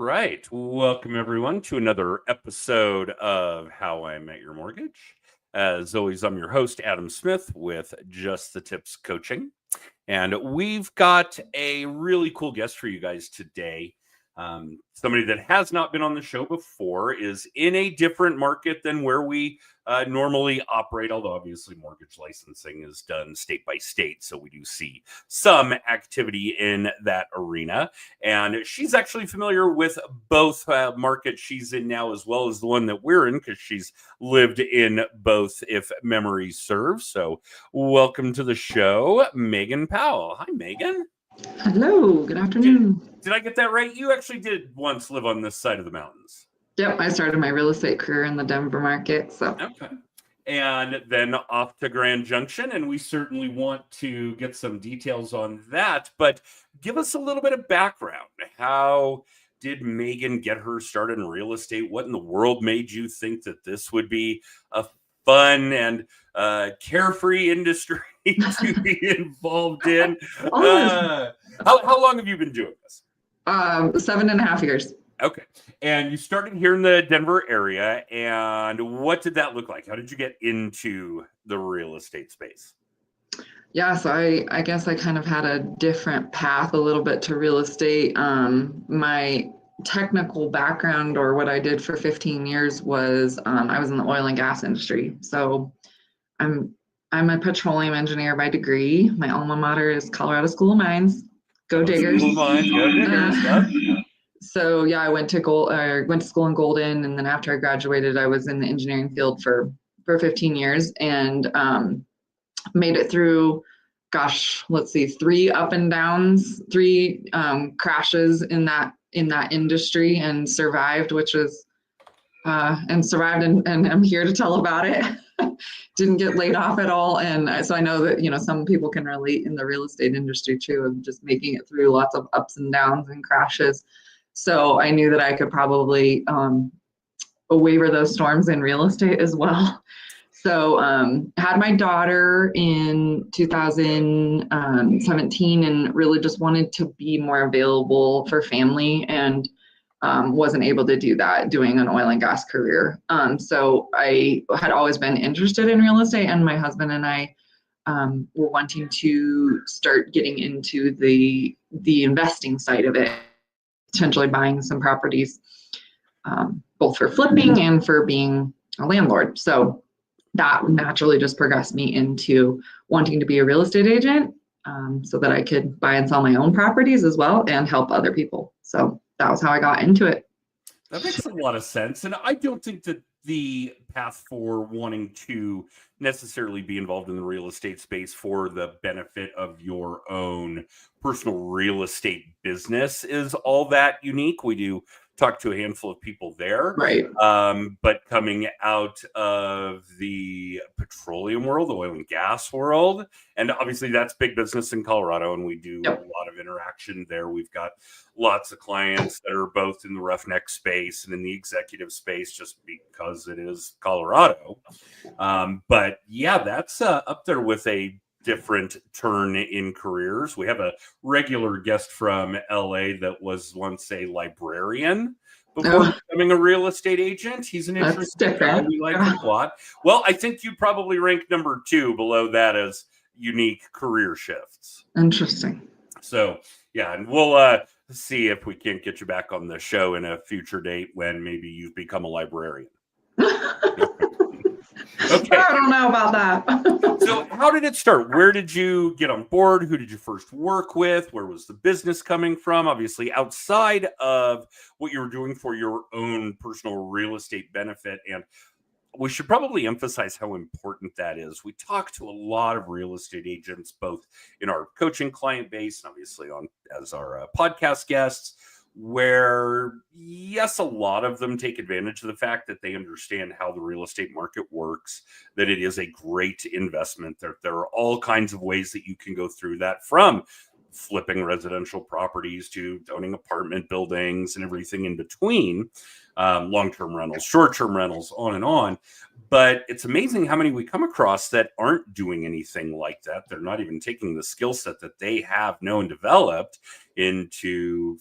right. Welcome, everyone, to another episode of How I Met Your Mortgage. As always, I'm your host, Adam Smith, with Just the Tips Coaching. And we've got a really cool guest for you guys today. Somebody that has not been on the show before, is in a different market than where we normally operate, although obviously mortgage licensing is done state by state. So we do see some activity in that arena. And she's actually familiar with both markets she's in now, as well as the one that we're in, because she's lived in both, if memory serves. So welcome to the show, Megan Powell. Hi, Megan. Hello, good afternoon. Did I get that right? You actually did once live on this side of the mountains. Yep, I started my real estate career in the Denver market. Okay. And then off to Grand Junction, and we certainly want to get some details on that. But give us a little bit of background. How did Megan get her started in real estate? What in the world made you think that this would be a fun and carefree industry to be involved in? How long have you been doing this? 7.5 years. Okay. And you started here in the Denver area. And what did that look like? How did you get into the real estate space? Yeah, so I guess I kind of had a different path a little bit to real estate. My technical background, or what I did for 15 years, was I was in the oil and gas industry. So I'm a petroleum engineer by degree. My alma mater is Colorado School of Mines. Go Diggers. Go Diggers. So yeah, I went to school in Golden, and then after I graduated, I was in the engineering field for 15 years, and made it through, let's see, 3 up and downs, 3 crashes in that industry, and survived, and I'm here to tell about it. Didn't get laid off at all. And so I know that, some people can relate in the real estate industry too, of just making it through lots of ups and downs and crashes. So I knew that I could probably waver those storms in real estate as well. So had my daughter in 2017, and really just wanted to be more available for family, and wasn't able to do that doing an oil and gas career. So I had always been interested in real estate, and my husband and I were wanting to start getting into the investing side of it, potentially buying some properties, both for flipping and for being a landlord. So that naturally just progressed me into wanting to be a real estate agent, so that I could buy and sell my own properties as well and help other people. So that was how I got into it. That makes a lot of sense. And I don't think that the path for wanting to necessarily be involved in the real estate space for the benefit of your own personal real estate business is all that unique. We do talk to a handful of people there, right? But coming out of the petroleum world, the oil and gas world, and obviously that's big business in Colorado, and we do a lot of interaction there. We've got lots of clients that are both in the roughneck space and in the executive space, just because it is Colorado. But yeah, that's up there with a different turn in careers. We have a regular guest from LA that was once a librarian before becoming a real estate agent. He's an interesting guy. We like him a lot. Well, I think you probably rank number 2 below that as unique career shifts. Interesting. So yeah, and we'll see if we can't get you back on the show in a future date when maybe you've become a librarian. Okay. I don't know about that. So how did it start? Where did you get on board? Who did you first work with? Where was the business coming from? Obviously, outside of what you were doing for your own personal real estate benefit. And we should probably emphasize how important that is. We talk to a lot of real estate agents, both in our coaching client base and obviously as our podcast guests, where, yes, a lot of them take advantage of the fact that they understand how the real estate market works, that it is a great investment. There are all kinds of ways that you can go through that, from flipping residential properties to owning apartment buildings and everything in between, long-term rentals, short-term rentals, on and on. But it's amazing how many we come across that aren't doing anything like that. They're not even taking the skill set that they have known developed into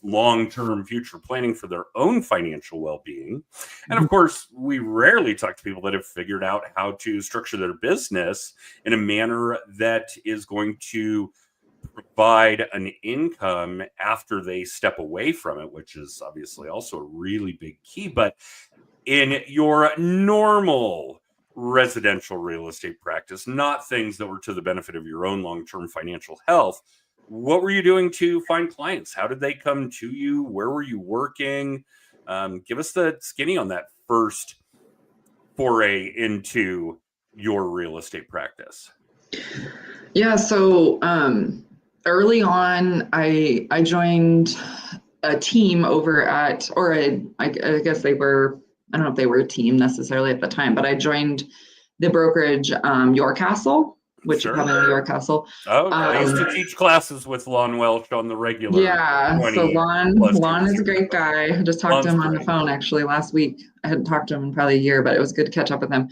long-term future planning for their own financial well-being. And of course, we rarely talk to people that have figured out how to structure their business in a manner that is going to provide an income after they step away from it, which is obviously also a really big key. But in your normal residential real estate practice, not things that were to the benefit of your own long-term financial health, what were you doing to find clients? How did they come to you? Where were you working? Give us the skinny on that first foray into your real estate practice. Yeah, so early on, I joined a team over at, I guess they were, I don't know if they were a team necessarily at the time, but I joined the brokerage Your Castle, which you probably know Your Castle. Oh, I used to teach classes with Lon Welch on the regular. Yeah, so Lon is a great guy. I just talked to him on the phone actually last week. I hadn't talked to him in probably a year, but it was good to catch up with him.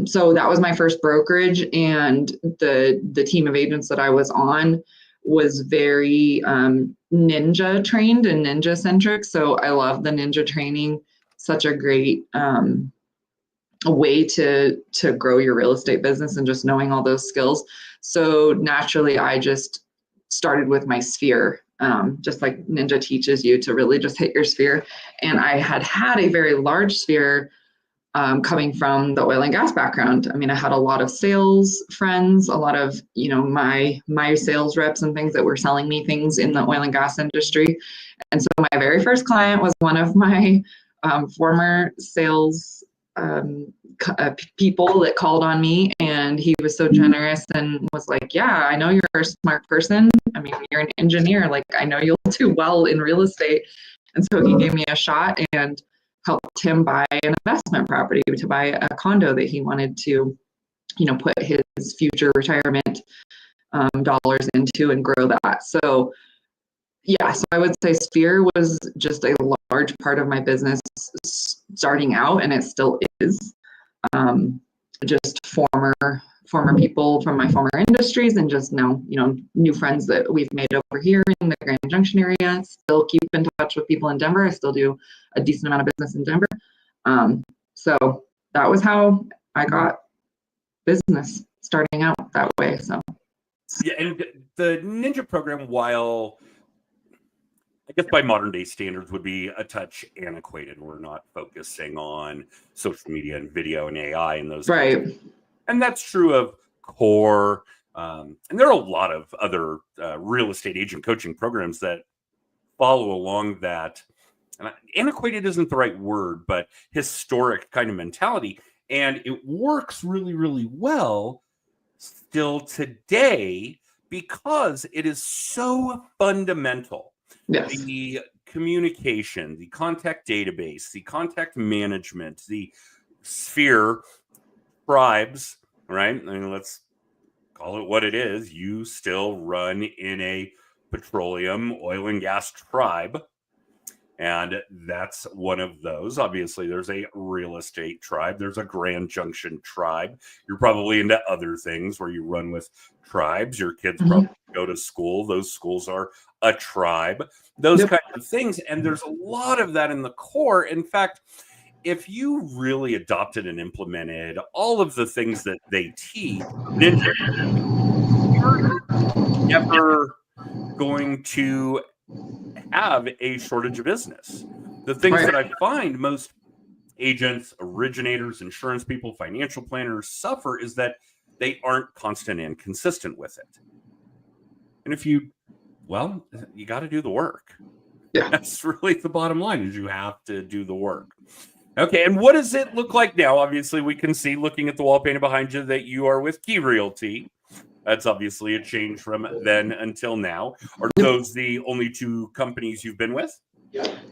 So that was my first brokerage, and the team of agents that I was on was very ninja trained and ninja centric. So I love the ninja training. Such a great a way to grow your real estate business and just knowing all those skills. So naturally, I just started with my sphere, just like ninja teaches you to really just hit your sphere. And I had a very large sphere coming from the oil and gas background. I mean, I had a lot of sales friends, a lot of, my sales reps and things that were selling me things in the oil and gas industry. And so my very first client was one of my former sales people that called on me, and he was so generous and was like, yeah, I know you're a smart person. I mean, you're an engineer. Like, I know you'll do well in real estate. And so he gave me a shot and helped him buy an investment property, to buy a condo that he wanted to, put his future retirement dollars into and grow that. So yeah, so I would say sphere was just a large part of my business starting out, and it still is. Just former people from my former industries, and just now, new friends that we've made over here in the Grand Junction area. Still keep in touch with people in Denver. I still do a decent amount of business in Denver. So that was how I got business starting out that way. So yeah, and the Ninja program, while I guess by modern day standards would be a touch antiquated. We're not focusing on social media and video and AI and those right. And that's true of core. And there are a lot of other real estate agent coaching programs that follow along that. And antiquated isn't the right word, but historic kind of mentality. And it works really, really well still today because it is so fundamental. Yes. The communication, the contact database, the contact management, the sphere tribes, right? I mean, let's call it what it is. You still run in a petroleum, oil and gas tribe. And that's one of those. Obviously, there's a real estate tribe. There's a Grand Junction tribe. You're probably into other things where you run with tribes. Your kids probably go to school. Those schools are a tribe. Those kinds of things. And there's a lot of that in the core. In fact, if you really adopted and implemented all of the things that they teach, Ninja, you're never going to have a shortage of business. The things that I find most agents, originators, insurance people, financial planners suffer is that they aren't constant and consistent with it. And if you got to do the work. Yeah. That's really the bottom line, is you have to do the work. Okay, and what does it look like now? Obviously, we can see, looking at the wall painted behind you, that you are with Key Realty. That's obviously a change from then until now. Are those the only two companies you've been with?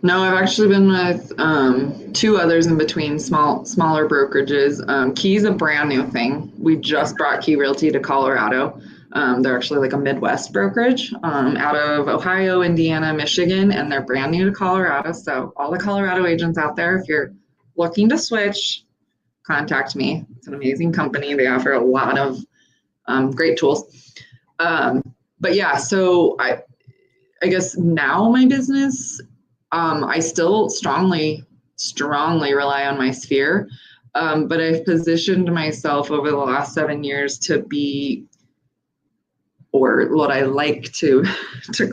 No, I've actually been with two others in between, smaller brokerages. Key's a brand new thing. We just brought Key Realty to Colorado. They're actually like a Midwest brokerage out of Ohio, Indiana, Michigan, and they're brand new to Colorado. So all the Colorado agents out there, if you're looking to switch, contact me. It's an amazing company. They offer a lot of great tools. But yeah, so I guess now my business, I still strongly rely on my sphere. But I've positioned myself over the last 7 years to be, or what I like to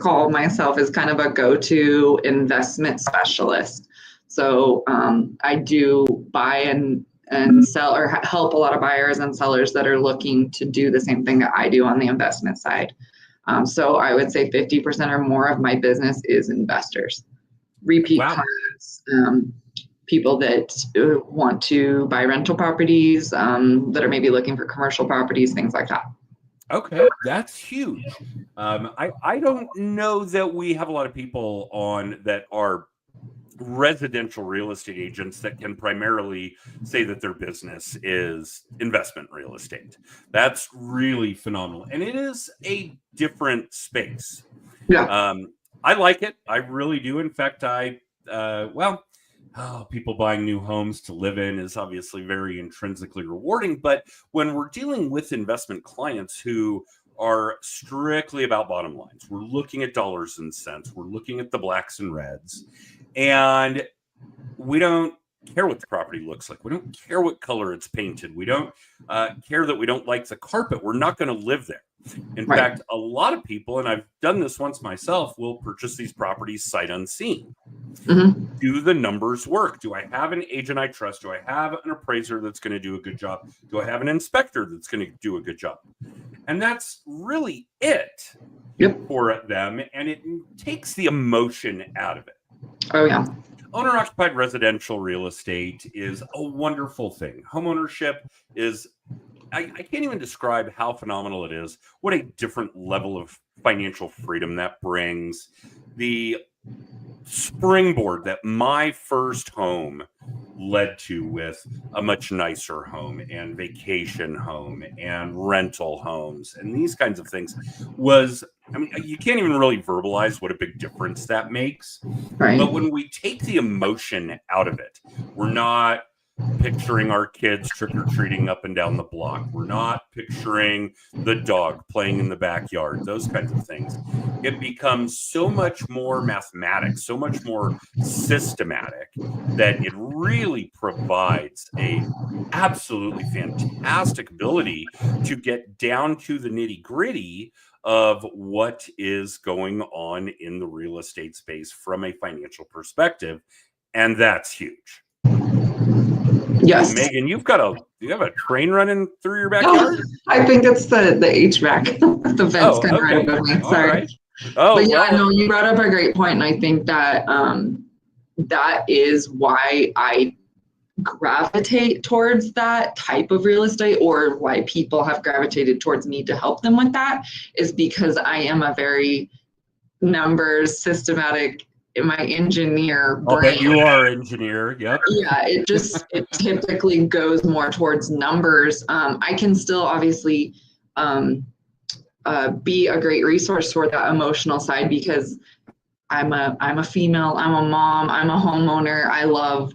call myself, is kind of a go-to investment specialist. So I do buy and sell, or help a lot of buyers and sellers that are looking to do the same thing that I do on the investment side. So I would say 50% or more of my business is investors, repeat clients, people that want to buy rental properties, that are maybe looking for commercial properties, things like that. Okay, that's huge. I don't know that we have a lot of people on that are residential real estate agents that can primarily say that their business is investment real estate. That's really phenomenal. And it is a different space. Yeah. I like it. I really do. In fact, people buying new homes to live in is obviously very intrinsically rewarding. But when we're dealing with investment clients who are strictly about bottom lines, we're looking at dollars and cents, we're looking at the blacks and reds, and we don't care what the property looks like. We don't care what color it's painted. We don't care that we don't like the carpet. We're not going to live there. In fact, a lot of people, and I've done this once myself, will purchase these properties sight unseen. Mm-hmm. Do the numbers work? Do I have an agent I trust? Do I have an appraiser that's going to do a good job? Do I have an inspector that's going to do a good job? And that's really it for them. And it takes the emotion out of it. Oh, yeah. Owner-occupied residential real estate is a wonderful thing. Homeownership is, I can't even describe how phenomenal it is. What a different level of financial freedom that brings. The springboard that my first home led to, with a much nicer home and vacation home and rental homes and these kinds of things, was, I mean, you can't even really verbalize what a big difference that makes. Right. But when we take the emotion out of it, we're not picturing our kids trick-or-treating up and down the block. We're not picturing the dog playing in the backyard, those kinds of things. It becomes so much more mathematic, so much more systematic, that it really provides a absolutely fantastic ability to get down to the nitty-gritty of what is going on in the real estate space from a financial perspective. And that's huge. Yes. Oh, Megan, you have a train running through your backyard? I think it's the HVAC. The vent's kind of right above me. Sorry. Right. Oh, but yeah, no, you brought up a great point, and I think that that is why I gravitate towards that type of real estate, or why people have gravitated towards me to help them with that, is because I am a very numbers, systematic, my engineer brain. I'll bet you are engineer. Yep. Yeah, it typically goes more towards numbers. I can still obviously be a great resource for that emotional side, because I'm a female, I'm a mom, I'm a homeowner. I love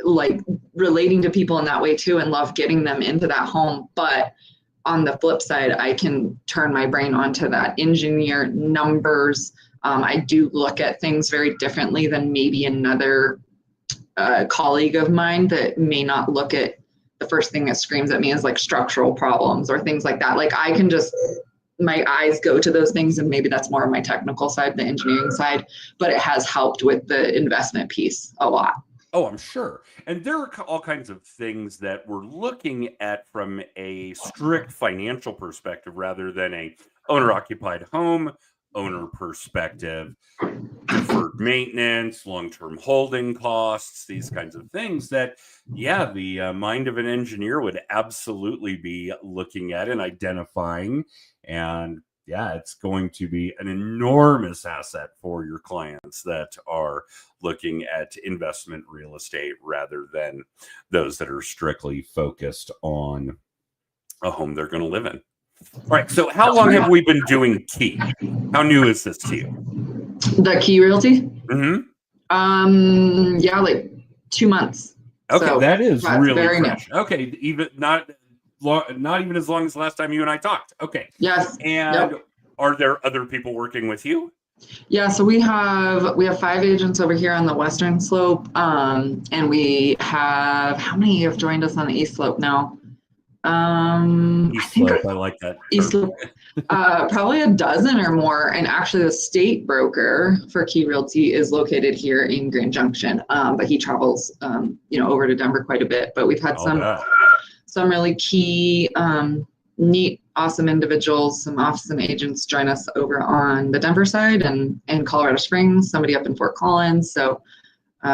like relating to people in that way too, and love getting them into that home. But on the flip side, I can turn my brain onto that engineer, numbers. I do look at things very differently than maybe another colleague of mine that may not look at, the first thing that screams at me is like structural problems or things like that. Like I can just, my eyes go to those things, and maybe that's more of my technical side, the engineering side, but it has helped with the investment piece a lot. Oh, I'm sure. And there are all kinds of things that we're looking at from a strict financial perspective rather than a owner-occupied home owner perspective. Deferred maintenance, long-term holding costs, these kinds of things that, yeah, the mind of an engineer would absolutely be looking at and identifying. And yeah, it's going to be an enormous asset for your clients that are looking at investment real estate rather than those that are strictly focused on a home they're going to live in. All right. So how long have we been doing Key? How new is this to you? The Key Realty? Mm-hmm. Yeah, like 2 months. Okay, so that is really very fresh. New. Okay, even not even as long as the last time you and I talked. Okay. Yes. And are there other people working with you? Yeah, so we have 5 agents over here on the western slope, and we have how many have joined us on the east slope now? I East think Slope, I like that east term. slope, probably a dozen or more. And actually, the state broker for Key Realty is located here in Grand Junction, but he travels, over to Denver quite a bit. But we've had All that. some really key, neat, awesome individuals, some awesome agents join us over on the Denver side and Colorado Springs, somebody up in Fort Collins. So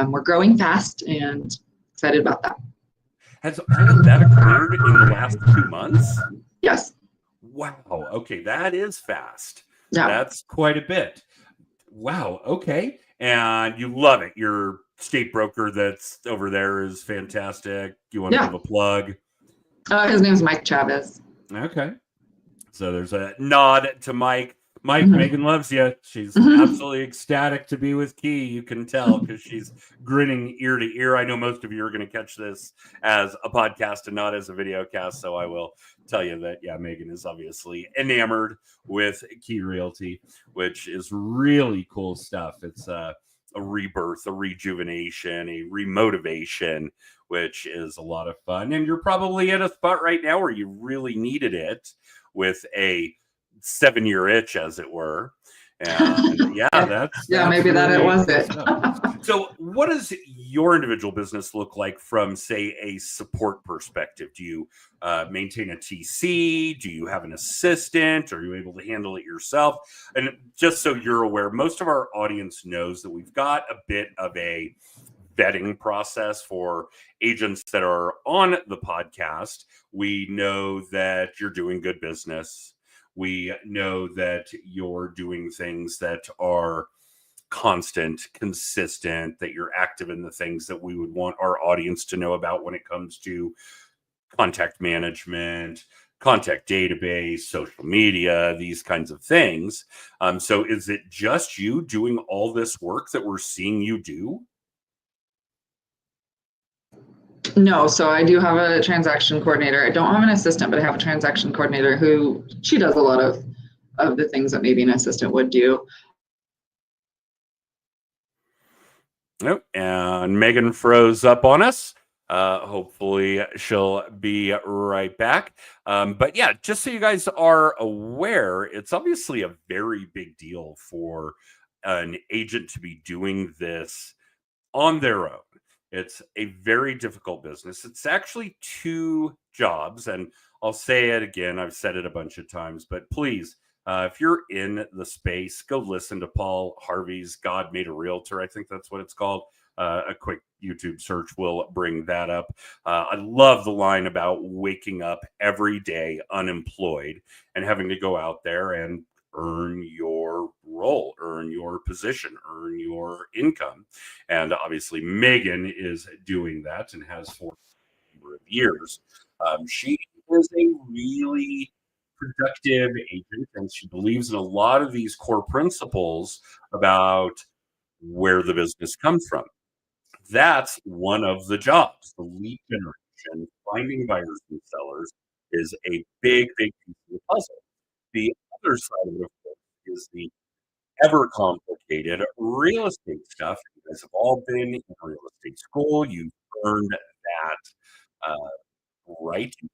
we're growing fast and excited about that. Has all of that occurred in the last 2 months? Yes. Wow. Okay, that is fast. Yeah. That's quite a bit. Wow. Okay. And you love it. Your state broker that's over there is fantastic. You want to give a plug? His name's Mike Chavez. Okay. So there's a nod to Mike. Mike, Megan loves you. She's absolutely ecstatic to be with Key. You can tell because she's grinning ear to ear. I know most of you are going to catch this as a podcast and not as a video cast. So I will tell you that, yeah, Megan is obviously enamored with Key Realty, which is really cool stuff. It's a rebirth, a rejuvenation, a remotivation, which is a lot of fun. And you're probably at a spot right now where you really needed it with a 7-year itch, as it were. And yeah, that's maybe really that it was cool it. So what does your individual business look like from, say, a support perspective? Do you maintain a TC? Do you have an assistant? Are you able to handle it yourself? And just so you're aware, most of our audience knows that we've got a bit of a vetting process for agents that are on the podcast. We know that you're doing good business. We know that you're doing things that are constant, consistent, that you're active in the things that we would want our audience to know about when it comes to contact management, contact database, social media, these kinds of things. So is it just you doing all this work that we're seeing you do? No, so I do have a transaction coordinator. I don't have an assistant, but I have a transaction coordinator who she does a lot of the things that maybe an assistant would do. Nope. And Megan froze up on us. Hopefully she'll be right back. But yeah, just so you guys are aware, it's obviously a very big deal for an agent to be doing this on their own. It's a very difficult business. It's actually 2 jobs. And I'll say it again. I've said it a bunch of times, but please, if you're in the space, go listen to Paul Harvey's God Made a Realtor. I think that's what it's called. A quick YouTube search will bring that up. I love the line about waking up every day unemployed and having to go out there and earn your role, earn your position, earn your income. And obviously, Megan is doing that and has for a number of years. She is a really productive agent, and she believes in a lot of these core principles about where the business comes from. That's one of the jobs. The lead generation, finding buyers and sellers is a big, big piece of the puzzle. The other side of it, of course, is the ever complicated real estate stuff. You guys have all been in real estate school. You've earned that right. You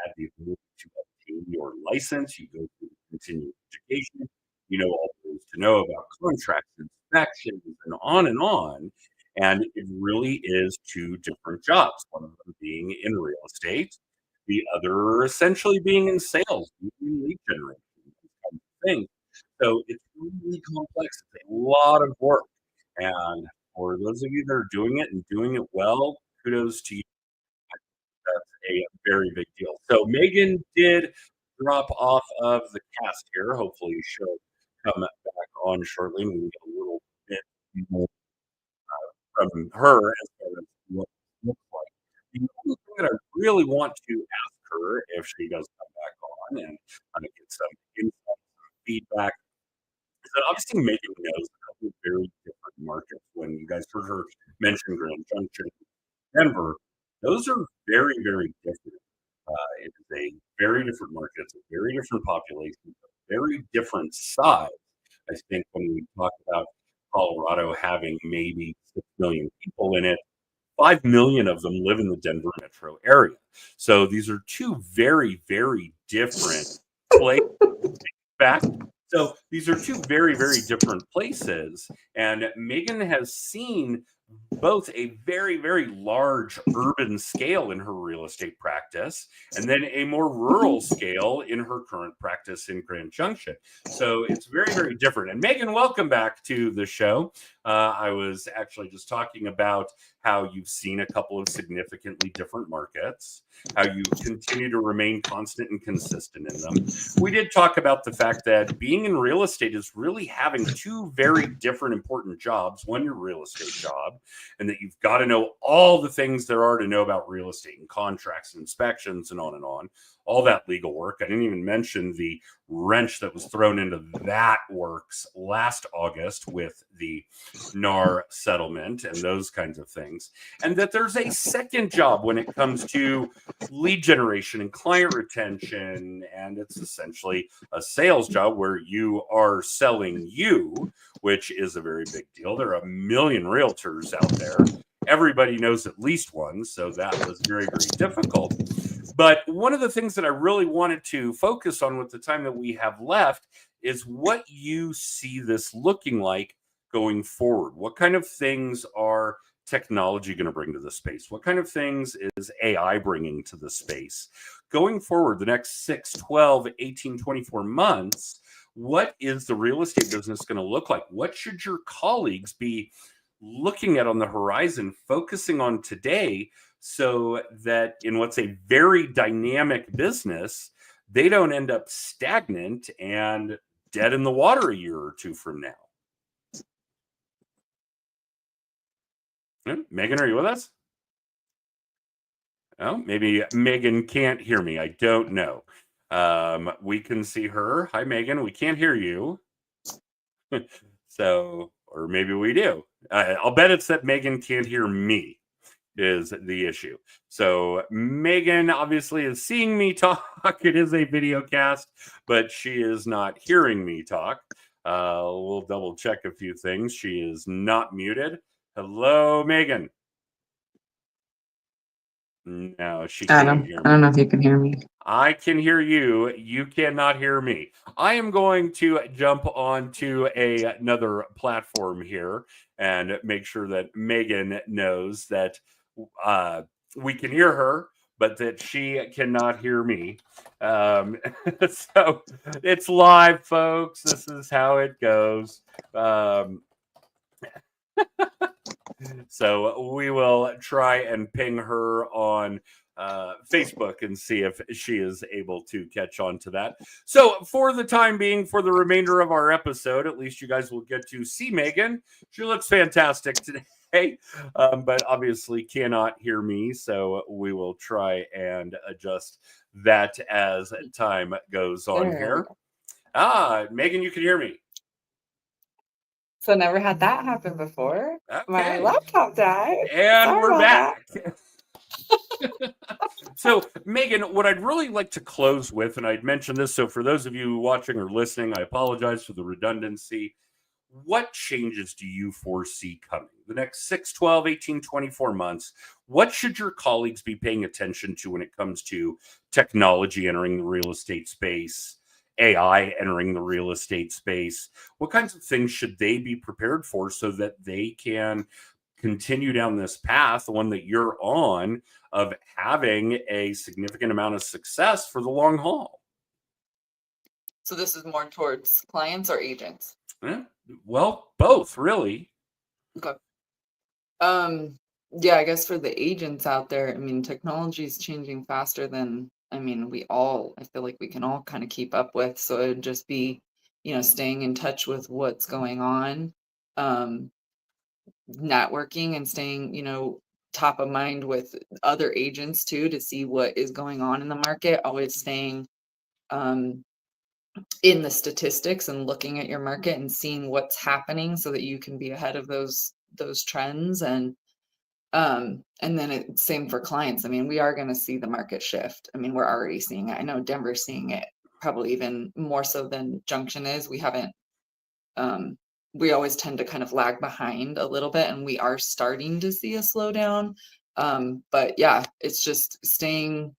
had the ability to obtain your license. You go through continuing education. You know all there is to know about contracts, inspections, and on and on. And it really is 2 different jobs, one of them being in real estate, the other essentially being in sales, lead generation, these kinds of things. So it's really complex. It's a lot of work. And for those of you that are doing it and doing it well, kudos to you. That's a very big deal. So Megan did drop off of the cast here. Hopefully she'll come back on shortly. We can get a little bit more from her as far as what it looks like. The only thing that I really want to ask her if she does come back on and kind of get some insight, some feedback, is that obviously Megan knows a couple of very different markets. When you guys heard her mention Grand Junction, Denver, those are very, very different. It is a very different market. It's a very different population, a very different size. I think when we talk about Colorado having maybe 6 million people in it, 5 million of them live in the Denver metro area. So these are two very, very different places back. So these are two very, very different places. And Megan has seen both a very, very large urban scale in her real estate practice and then a more rural scale in her current practice in Grand Junction. So it's very, very different. And Megan, welcome back to the show. I was actually just talking about how you've seen a couple of significantly different markets, how you continue to remain constant and consistent in them. We did talk about the fact that being in real estate is really having two very different important jobs. One, your real estate job, and that you've got to know all the things there are to know about real estate and contracts and inspections and on, all that legal work. I didn't even mention the wrench that was thrown into that works last August with the NAR settlement and those kinds of things. And that there's a second job when it comes to lead generation and client retention. And it's essentially a sales job where you are selling you, which is a very big deal. There are a million realtors out there. Everybody knows at least one. So that was very, very difficult. But one of the things that I really wanted to focus on with the time that we have left is what you see this looking like going forward. What kind of things are technology going to bring to the space? What kind of things is AI bringing to the space? Going forward, the next 6, 12, 18, 24 months, what is the real estate business going to look like? What should your colleagues be looking at on the horizon, focusing on today, so that in what's a very dynamic business, they don't end up stagnant and dead in the water a year or two from now? Megan, are you with us? Oh, maybe Megan can't hear me. I don't know. We can see her. Hi, Megan. We can't hear you. So, or maybe we do. I'll bet it's that Megan can't hear me is the issue. So Megan obviously is seeing me talk. It is a video cast, but she is not hearing me talk. We'll double check a few things. She is not muted. Hello, Megan. No, she can't hear me. I don't know if you can hear me. I can hear you. You cannot hear me. I am going to jump onto another platform here and make sure that Megan knows that we can hear her, but that she cannot hear me. So it's live, folks. This is how it goes. So we will try and ping her on Facebook and see if she is able to catch on to that. So for the time being, for the remainder of our episode, at least you guys will get to see Megan. She looks fantastic today, but obviously cannot hear me. So we will try and adjust that as time goes on here. Megan, you can hear me. So never had that happen before. Okay. My laptop died. And Sorry we're about back. So, Megan, what I'd really like to close with, and I'd mentioned this, so for those of you watching or listening, I apologize for the redundancy. What changes do you foresee coming? The next 6, 12, 18, 24 months, what should your colleagues be paying attention to when it comes to technology entering the real estate space, AI entering the real estate space? What kinds of things should they be prepared for so that they can continue down this path, the one that you're on, of having a significant amount of success for the long haul? So this is more towards clients or agents? Well, both, really. Okay. Yeah, I guess for the agents out there, I mean, technology is changing faster than, I feel like we can all kind of keep up with. So it'd just be, staying in touch with what's going on, networking and staying, top of mind with other agents too, to see what is going on in the market, always staying in the statistics and looking at your market and seeing what's happening so that you can be ahead of those trends. And then it's same for clients. I mean, we are going to see the market shift. I mean, we're already seeing it. I know Denver's seeing it probably even more so than Junction is. We haven't we always tend to kind of lag behind a little bit, and we are starting to see a slowdown. But yeah, it's just staying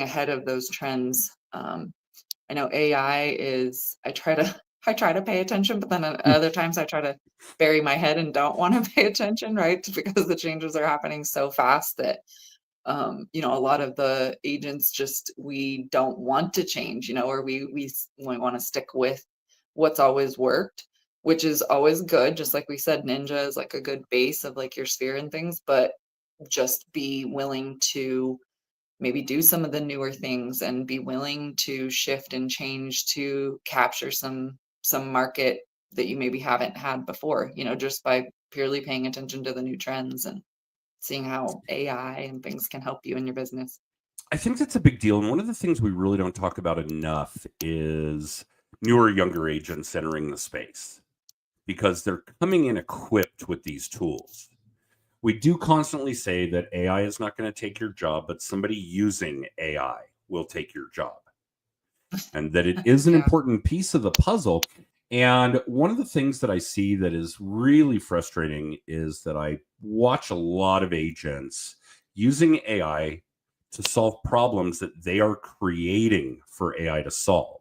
ahead of those trends. I know AI is, I try to pay attention, but then at other times I try to bury my head and don't want to pay attention, right? Because the changes are happening so fast that a lot of the agents just, we don't want to change, or we want to stick with what's always worked, which is always good. Just like we said, Ninja is like a good base of like your sphere and things, but just be willing to maybe do some of the newer things and be willing to shift and change to capture some market that you maybe haven't had before, just by purely paying attention to the new trends and seeing how AI and things can help you in your business. I think that's a big deal. And one of the things we really don't talk about enough is newer, younger agents entering the space, because they're coming in equipped with these tools. We do constantly say that AI is not going to take your job, but somebody using AI will take your job, and that it is an Yeah. important piece of the puzzle. And one of the things that I see that is really frustrating is that I watch a lot of agents using AI to solve problems that they are creating for AI to solve.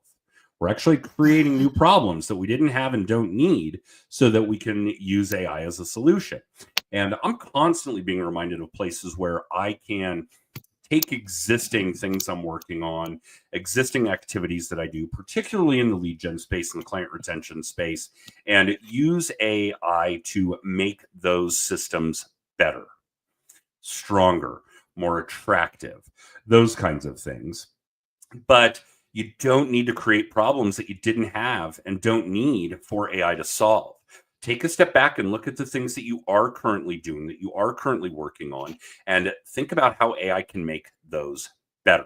We're actually creating new problems that we didn't have and don't need, so that we can use AI as a solution. And I'm constantly being reminded of places where I can take existing things I'm working on, existing activities that I do, particularly in the lead gen space and the client retention space, and use AI to make those systems better, stronger, more attractive, those kinds of things. But you don't need to create problems that you didn't have and don't need for AI to solve. Take a step back and look at the things that you are currently doing, that you are currently working on, and think about how AI can make those better,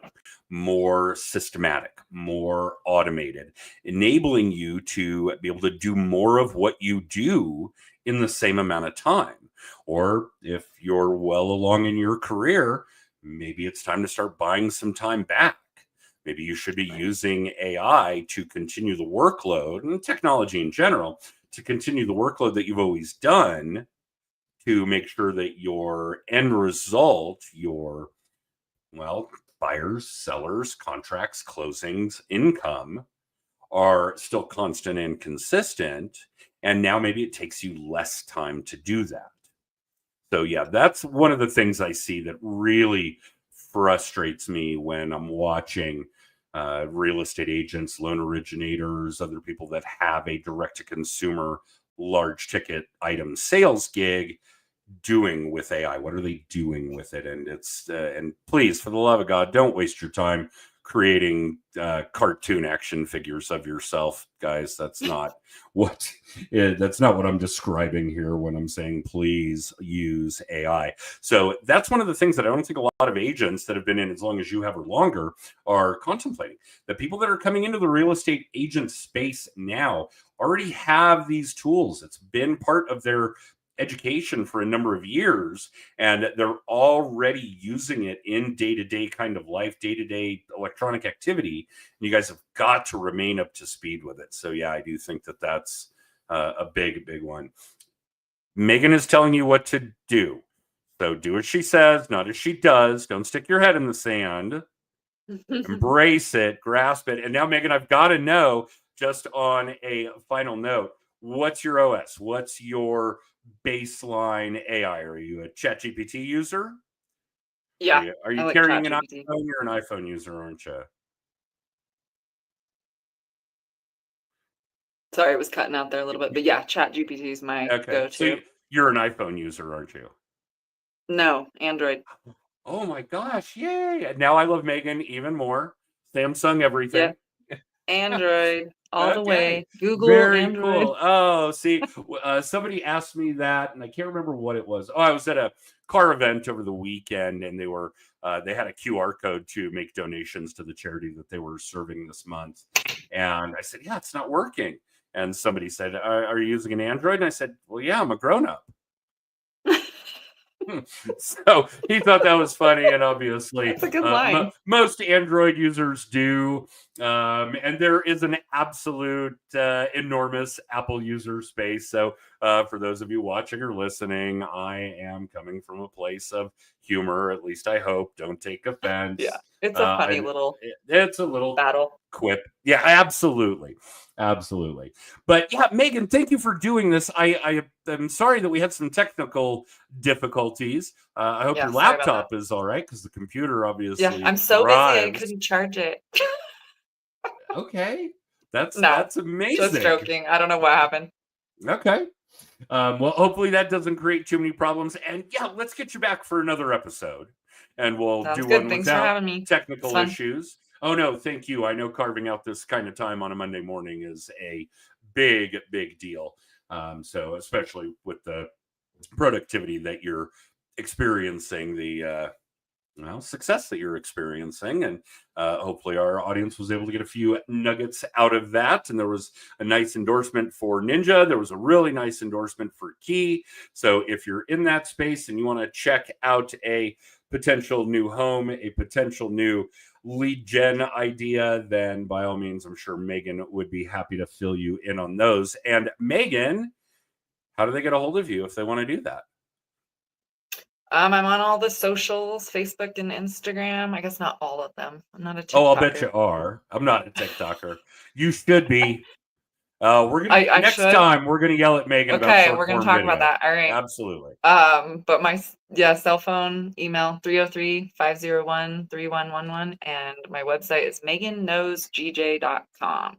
more systematic, more automated, enabling you to be able to do more of what you do in the same amount of time. Or if you're well along in your career, maybe it's time to start buying some time back. Maybe you should be using AI to continue the workload, and technology in general, to continue the workload that you've always done, to make sure that your end result, your, buyers, sellers, contracts, closings, income, are still constant and consistent. And now maybe it takes you less time to do that. So yeah, that's one of the things I see that really frustrates me when I'm watching real estate agents, loan originators, other people that have a direct to consumer large ticket item sales gig doing with AI. What are they doing with it? And it's and please, for the love of God, don't waste your time creating cartoon action figures of yourself, guys. That's not what I'm describing here when I'm saying please use AI. So that's one of the things that I don't think a lot of agents that have been in as long as you have or longer are contemplating. The people that are coming into the real estate agent space now already have these tools. It's been part of their education for a number of years, and they're already using it in day-to-day kind of life, day-to-day electronic activity. And you guys have got to remain up to speed with it. So yeah, I do think that that's a big one. Megan is telling you what to do, so do as she says, not as she does. Don't stick your head in the sand. Embrace it, grasp it. And now, Megan, I've got to know, just on a final note, what's your OS? What's your baseline AI? Are you a ChatGPT user? Yeah. Are you I like carrying an ChatGPT. iPhone? You're an iPhone user, aren't you? Sorry, it was cutting out there a little bit, but yeah, ChatGPT is my Okay. So go-to. you're an iPhone user, aren't you? No, Android. Oh my gosh. Yay. Now I love Megan even more. Samsung everything. Yep. Android all the Okay. way. Google, Very Android. cool. Oh, see, somebody asked me that, and I can't remember what it was. Oh, I was at a car event over the weekend, and they had a QR code to make donations to the charity that they were serving this month. And I said, yeah, it's not working. And somebody said, are you using an Android? And I said, well, yeah, I'm a grown up. So he thought that was funny, and obviously That's a good line. most Android users do. And there is an absolute enormous Apple user space. So for those of you watching or listening, I am coming from a place of humor, at least I hope. Don't take offense. Yeah, it's a funny little it's a little battle. quip. Yeah, absolutely. Absolutely. But yeah, Megan, thank you for doing this. I am sorry that we had some technical difficulties. I hope Yeah, your sorry about laptop is all right, because the computer obviously Yeah, I'm so busy I thrives. couldn't charge it. Okay. That's No, amazing. Just joking. I don't know what happened. Okay. Well, hopefully that doesn't create too many problems. And yeah, let's get you back for another episode. And we'll Sounds do good. one Thanks for without having me. technical It's fun. issues. Oh, no, thank you. I know carving out this kind of time on a Monday morning is a big, big deal. So especially with the productivity that you're experiencing, the success that you're experiencing, and hopefully our audience was able to get a few nuggets out of that. And there was a nice endorsement for Ninja. There was a really nice endorsement for Key. So if you're in that space and you want to check out a potential new home, a potential new lead gen idea, then by all means, I'm sure Megan would be happy to fill you in on those. And Megan, how do they get a hold of you if they want to do that? I'm on all the socials, Facebook and Instagram. I guess not all of them. I'm not a TikToker. Oh, I'll bet you are. I'm not a TikToker. You should be. We're gonna next time we're gonna yell at Megan about Okay, short we're gonna form talk video. about that. All right. Absolutely. But my cell phone, email 303-501-3111, and my website is meganknowsgj.com.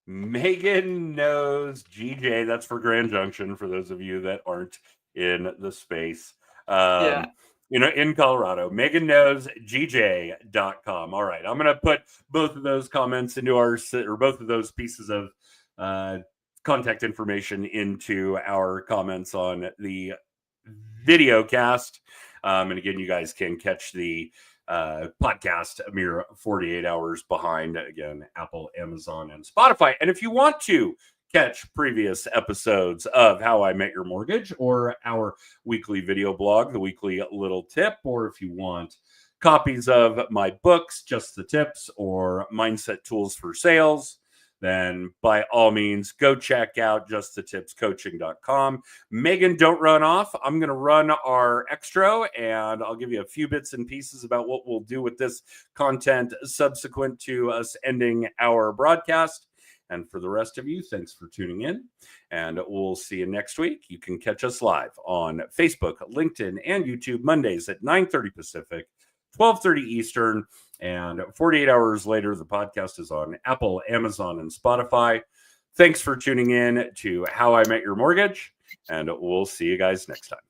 Megan Knows GJ. That's for Grand Junction, for those of you that aren't in the space. Yeah. In Colorado, meganknowsgj.com. All right. I'm going to put both of those comments into both of those pieces of contact information into our comments on the video cast. And again, you guys can catch the podcast a mere 48 hours behind. Again, Apple, Amazon, and Spotify. And if you want to catch previous episodes of How I Met Your Mortgage, or our weekly video blog, The Weekly Little Tip, or if you want copies of my books, Just the Tips, or Mindset Tools for Sales, then by all means, go check out justthetipscoaching.com. Megan, don't run off. I'm going to run our extra, and I'll give you a few bits and pieces about what we'll do with this content subsequent to us ending our broadcast. And for the rest of you, thanks for tuning in, and we'll see you next week. You can catch us live on Facebook, LinkedIn, and YouTube Mondays at 9:30 Pacific, 12:30 Eastern, and 48 hours later, the podcast is on Apple, Amazon, and Spotify. Thanks for tuning in to How I Met Your Mortgage, and we'll see you guys next time.